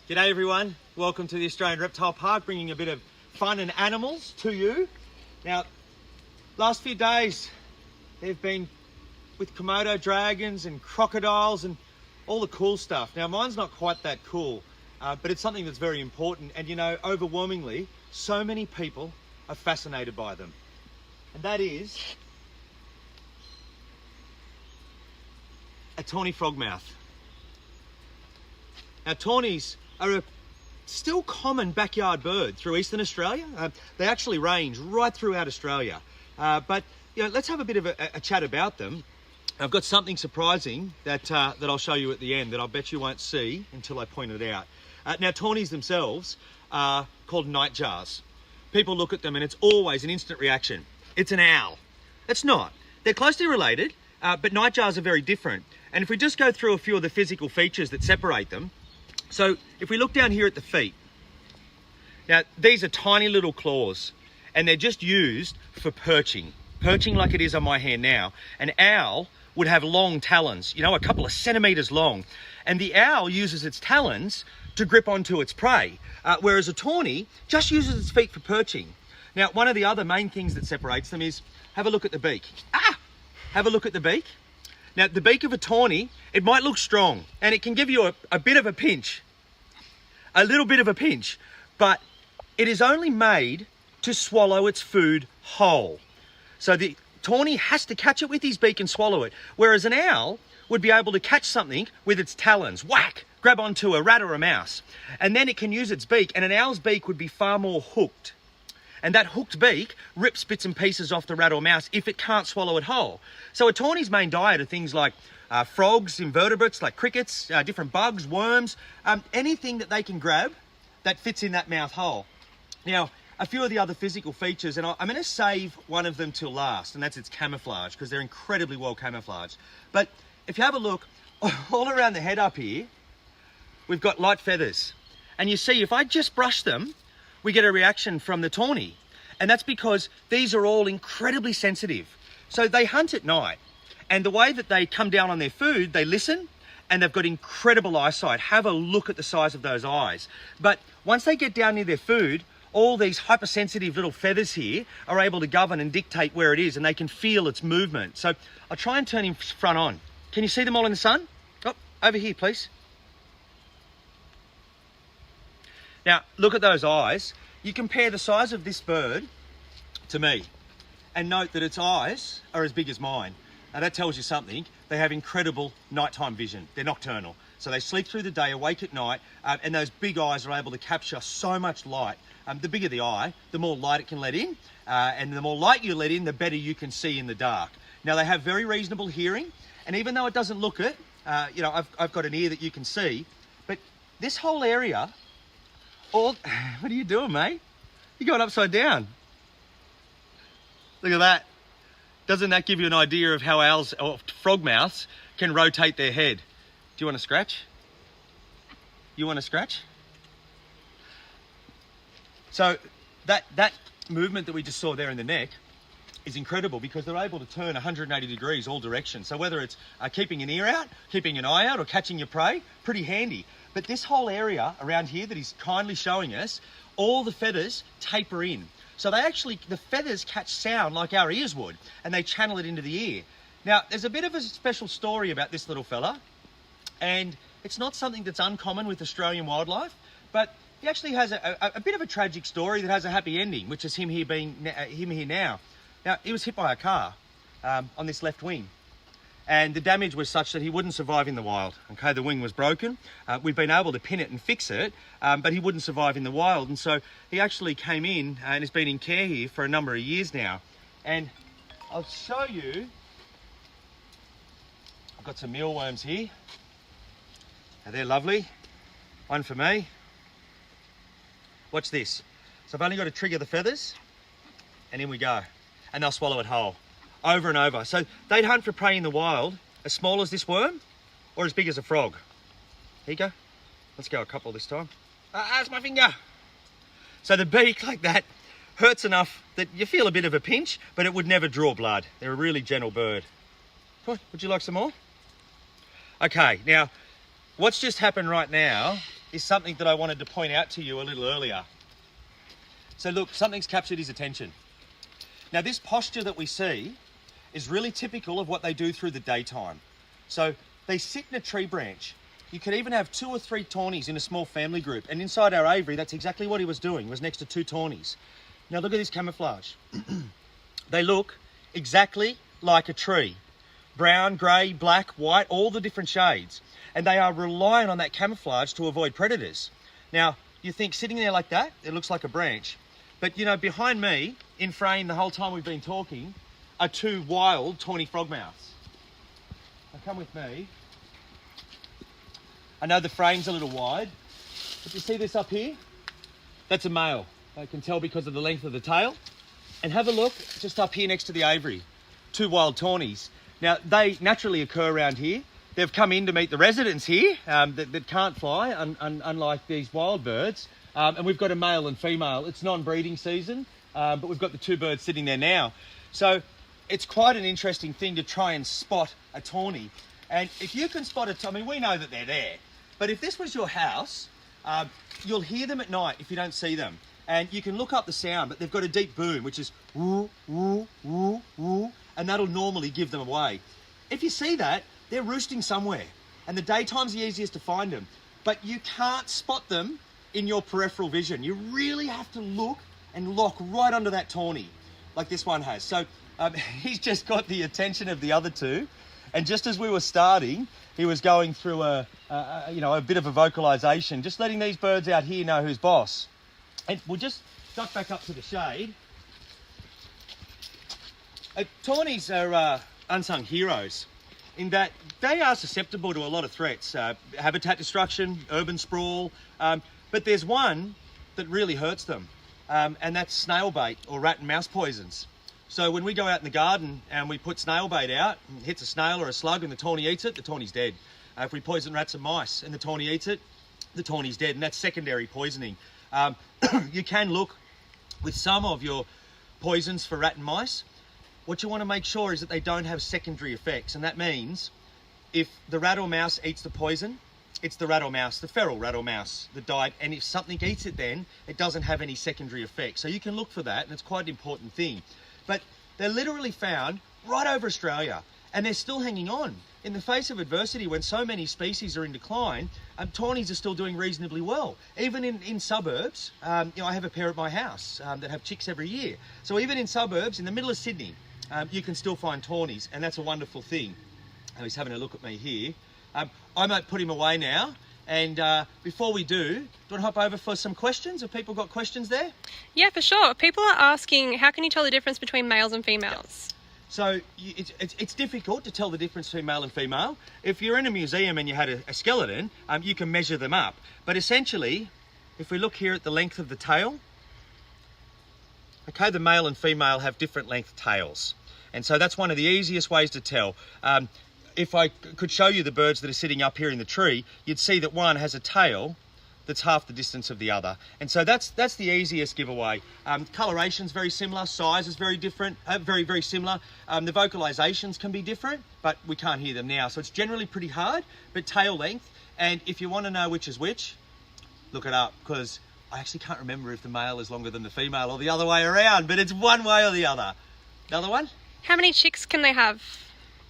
G'day everyone, welcome to the Australian Reptile Park, bringing a bit of fun and animals to you. Now, last few days they've been with Komodo dragons and crocodiles and all the cool stuff. Now mine's not quite that cool, but it's something that's very important, and you know, overwhelmingly, so many people are fascinated by them. And that is a tawny frogmouth. Now tawnies are a still common backyard bird through eastern Australia. They actually range right throughout Australia. But you know, let's have a bit of a chat about them. I've got something surprising that I'll show you at the end that I bet you won't see until I point it out. Now tawnies themselves are called nightjars. People look at them and it's always an instant reaction. It's an owl. It's not. They're closely related, but nightjars are very different. And if we just go through a few of the physical features that separate them. So if we look down here at the feet, now these are tiny little claws and they're just used for perching like it is on my hand now. An owl would have long talons, you know, a couple of centimeters long, and the owl uses its talons to grip onto its prey, whereas a tawny just uses its feet for perching. Now, one of the other main things that separates them is, have a look at the beak. Have a look at the beak. Now, the beak of a tawny, it might look strong and it can give you a bit of a pinch, a little bit of a pinch, but it is only made to swallow its food whole. So the tawny has to catch it with his beak and swallow it, whereas an owl would be able to catch something with its talons, whack, grab onto a rat or a mouse, and then it can use its beak, and an owl's beak would be far more hooked. And that hooked beak rips bits and pieces off the rat or mouse if it can't swallow it whole. So a tawny's main diet are things like frogs, invertebrates like crickets, different bugs, worms, anything that they can grab that fits in that mouth hole. Now, a few of the other physical features, and I'm going to save one of them till last, and that's its camouflage, because they're incredibly well camouflaged. But if you have a look, all around the head up here, we've got light feathers. And you see, if I just brush them, we get a reaction from the tawny. And that's because these are all incredibly sensitive. So they hunt at night. And the way that they come down on their food, they listen, and they've got incredible eyesight. Have a look at the size of those eyes. But once they get down near their food, all these hypersensitive little feathers here are able to govern and dictate where it is, and they can feel its movement. So I'll try and turn him front on. Can you see them all in the sun? Oh, over here, please. Now, look at those eyes. You compare the size of this bird to me, and note that its eyes are as big as mine. Now that tells you something. They have incredible nighttime vision. They're nocturnal. So they sleep through the day, awake at night, and those big eyes are able to capture so much light. The bigger the eye, the more light it can let in, and the more light you let in, the better you can see in the dark. Now they have very reasonable hearing, and even though it doesn't look it, you know, I've got an ear that you can see, but this whole area, what are you doing, mate? You're going upside down. Look at that. Doesn't that give you an idea of how owls or frogmouths can rotate their head? Do you want to scratch? You want to scratch? So that movement that we just saw there in the neck is incredible, because they're able to turn 180 degrees all directions. So whether it's keeping an ear out, keeping an eye out, or catching your prey, pretty handy. But this whole area around here that he's kindly showing us, all the feathers taper in. So the feathers catch sound like our ears would, and they channel it into the ear. Now, there's a bit of a special story about this little fella, and it's not something that's uncommon with Australian wildlife, but he actually has a bit of a tragic story that has a happy ending, which is him here now. Now, he was hit by a car on this left wing, and the damage was such that he wouldn't survive in the wild. Okay, the wing was broken. We've been able to pin it and fix it, but he wouldn't survive in the wild, and so he actually came in and has been in care here for a number of years now. And I'll show you, I've got some mealworms here. Now, they're lovely. One for me. Watch this. So I've only got to trigger the feathers, and in we go. And they'll swallow it whole, over and over. So they'd hunt for prey in the wild as small as this worm or as big as a frog. Here you go. Let's go a couple this time. That's my finger. So the beak like that hurts enough that you feel a bit of a pinch, but it would never draw blood. They're a really gentle bird. Come on, would you like some more? Okay, now what's just happened right now is something that I wanted to point out to you a little earlier. So look, something's captured his attention. Now this posture that we see is really typical of what they do through the daytime. So they sit in a tree branch. You could even have 2 or 3 tawnies in a small family group. And inside our aviary, that's exactly what he was doing. He was next to 2 tawnies. Now look at this camouflage. They look exactly like a tree. Brown, grey, black, white, all the different shades. And they are relying on that camouflage to avoid predators. Now, you think sitting there like that, it looks like a branch. But, you know, behind me, in frame the whole time we've been talking, are 2 wild tawny frogmouths. Now come with me. I know the frame's a little wide, but you see this up here? That's a male. I can tell because of the length of the tail. And have a look just up here next to the aviary. 2 wild tawnies. Now, they naturally occur around here. They've come in to meet the residents here that can't fly, unlike these wild birds. And we've got a male and female. It's non-breeding season, but we've got the 2 birds sitting there now. So it's quite an interesting thing to try and spot a tawny. And if you can spot a tawny, I mean, we know that they're there. But if this was your house, you'll hear them at night if you don't see them. And you can look up the sound, but they've got a deep boom, which is woo, woo, woo, woo, and that'll normally give them away. If you see that, they're roosting somewhere, and the daytime's the easiest to find them. But you can't spot them in your peripheral vision. You really have to look and lock right under that tawny, like this one has. So he's just got the attention of the other 2. And just as we were starting, he was going through a bit of a vocalization, just letting these birds out here know who's boss. And we'll just duck back up to the shade. Tawnies are unsung heroes in that they are susceptible to a lot of threats, habitat destruction, urban sprawl, but there's one that really hurts them, and that's snail bait or rat and mouse poisons. So when we go out in the garden and we put snail bait out, and hits a snail or a slug and the tawny eats it, the tawny's dead. If we poison rats and mice and the tawny eats it, the tawny's dead, and that's secondary poisoning. You can look with some of your poisons for rat and mice. What you want to make sure is that they don't have secondary effects, and that means if the rat or mouse eats the poison, it's the rat or mouse, the feral rat or mouse that died, and if something eats it then, it doesn't have any secondary effects. So you can look for that, and it's quite an important thing. But they're literally found right over Australia, and they're still hanging on. In the face of adversity, when so many species are in decline, tawnies are still doing reasonably well. Even in suburbs, I have a pair at my house that have chicks every year. So even in suburbs, in the middle of Sydney, you can still find tawnies, and that's a wonderful thing. He's having a look at me here. I might put him away now, and before we do you want to hop over for some questions? Have people got questions there? Yeah, for sure. People are asking, how can you tell the difference between males and females? Yep. So it's difficult to tell the difference between male and female. If you're in a museum and you had a skeleton, you can measure them up. But essentially, if we look here at the length of the tail, okay, the male and female have different length tails. And so that's one of the easiest ways to tell. If I could show you the birds that are sitting up here in the tree, you'd see that one has a tail that's half the distance of the other. And so that's the easiest giveaway. Coloration's very similar, size is very different, very similar. The vocalizations can be different, but we can't hear them now. So it's generally pretty hard, but tail length. And if you want to know which is which, look it up, because I actually can't remember if the male is longer than the female or the other way around, but it's one way or the other. The other one? How many chicks can they have?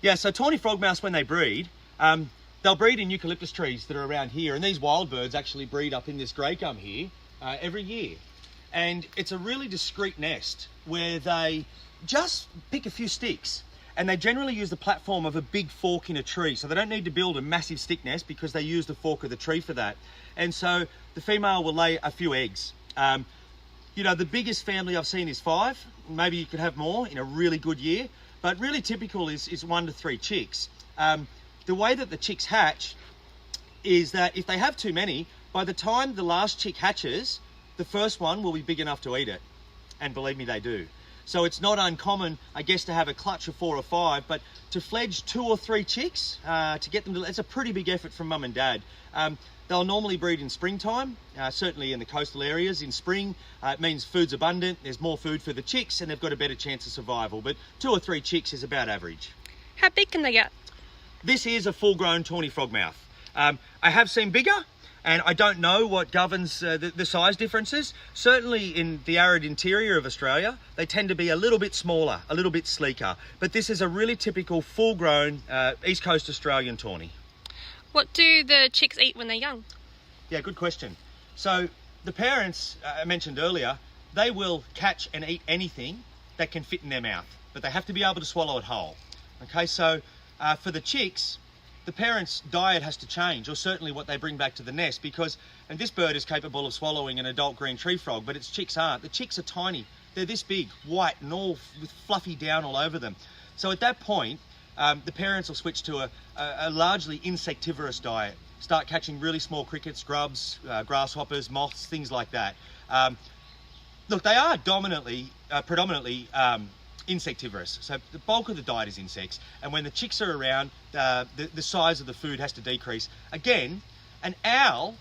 Yeah, so tawny frogmouths, when they breed, they'll breed in eucalyptus trees that are around here, and these wild birds actually breed up in this grey gum here every year. And it's a really discreet nest where they just pick a few sticks, and they generally use the platform of a big fork in a tree, so they don't need to build a massive stick nest because they use the fork of the tree for that. And so the female will lay a few eggs. The biggest family I've seen is 5. Maybe you could have more in a really good year, but really typical is 1 to 3 chicks. The way that the chicks hatch is that if they have too many, by the time the last chick hatches, the first one will be big enough to eat it. And believe me, they do. So it's not uncommon, I guess, to have a clutch of 4 or 5, but to fledge 2 or 3 chicks, to get them to, it's a pretty big effort from mum and dad. They'll normally breed in springtime, certainly in the coastal areas. In spring, it means food's abundant, there's more food for the chicks, and they've got a better chance of survival. But 2 or 3 chicks is about average. How big can they get? This is a full-grown tawny frogmouth. I have seen bigger, And I don't know what governs the size differences. Certainly in the arid interior of Australia, they tend to be a little bit smaller, a little bit sleeker. But this is a really typical full-grown East Coast Australian tawny. What do the chicks eat when they're young? Yeah, good question. So the parents, I mentioned earlier, they will catch and eat anything that can fit in their mouth, but they have to be able to swallow it whole. Okay, so for the chicks, the parents' diet has to change, or certainly what they bring back to the nest, because, and this bird is capable of swallowing an adult green tree frog, but its chicks aren't. The chicks are tiny. They're this big, white, and all with fluffy down all over them. So at that point, the parents will switch to a largely insectivorous diet, start catching really small crickets, grubs, grasshoppers, moths, things like that. Look, they are predominantly insectivorous, so the bulk of the diet is insects, and when the chicks are around, the size of the food has to decrease. Again, an owl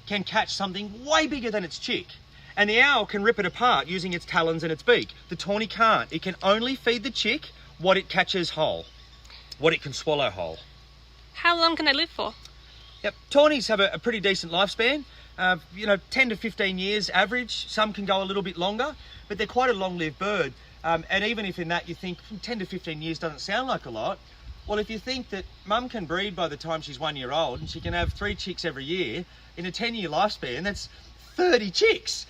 can catch something way bigger than its chick, and the owl can rip it apart using its talons and its beak. The tawny can't. It can only feed the chick what it catches whole, what it can swallow whole. How long can they live for? Yep, tawnies have a pretty decent lifespan. 10 to 15 years average. Some can go a little bit longer, but they're quite a long-lived bird. And even if in that you think 10 to 15 years doesn't sound like a lot, well, if you think that mum can breed by the time she's 1 year old and she can have 3 chicks every year, in a 10-year lifespan, that's 30 chicks.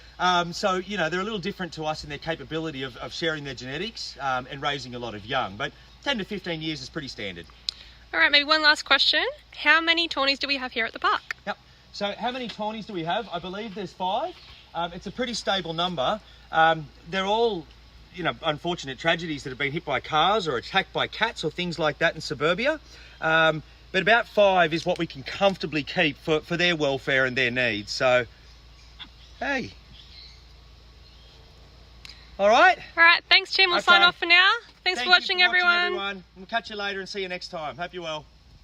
So, they're a little different to us in their capability of sharing their genetics and raising a lot of young. But 10 to 15 years is pretty standard. All right, maybe one last question. How many tawnies do we have here at the park? Yep. So how many tawnies do we have? I believe there's 5. It's a pretty stable number. They're all unfortunate tragedies that have been hit by cars or attacked by cats or things like that in suburbia. But about 5 is what we can comfortably keep for their welfare and their needs. So, hey. All right? All right, thanks, Tim. We'll sign off for now. Thanks for watching, everyone. everyone. We'll catch you later and see you next time. Hope you're well.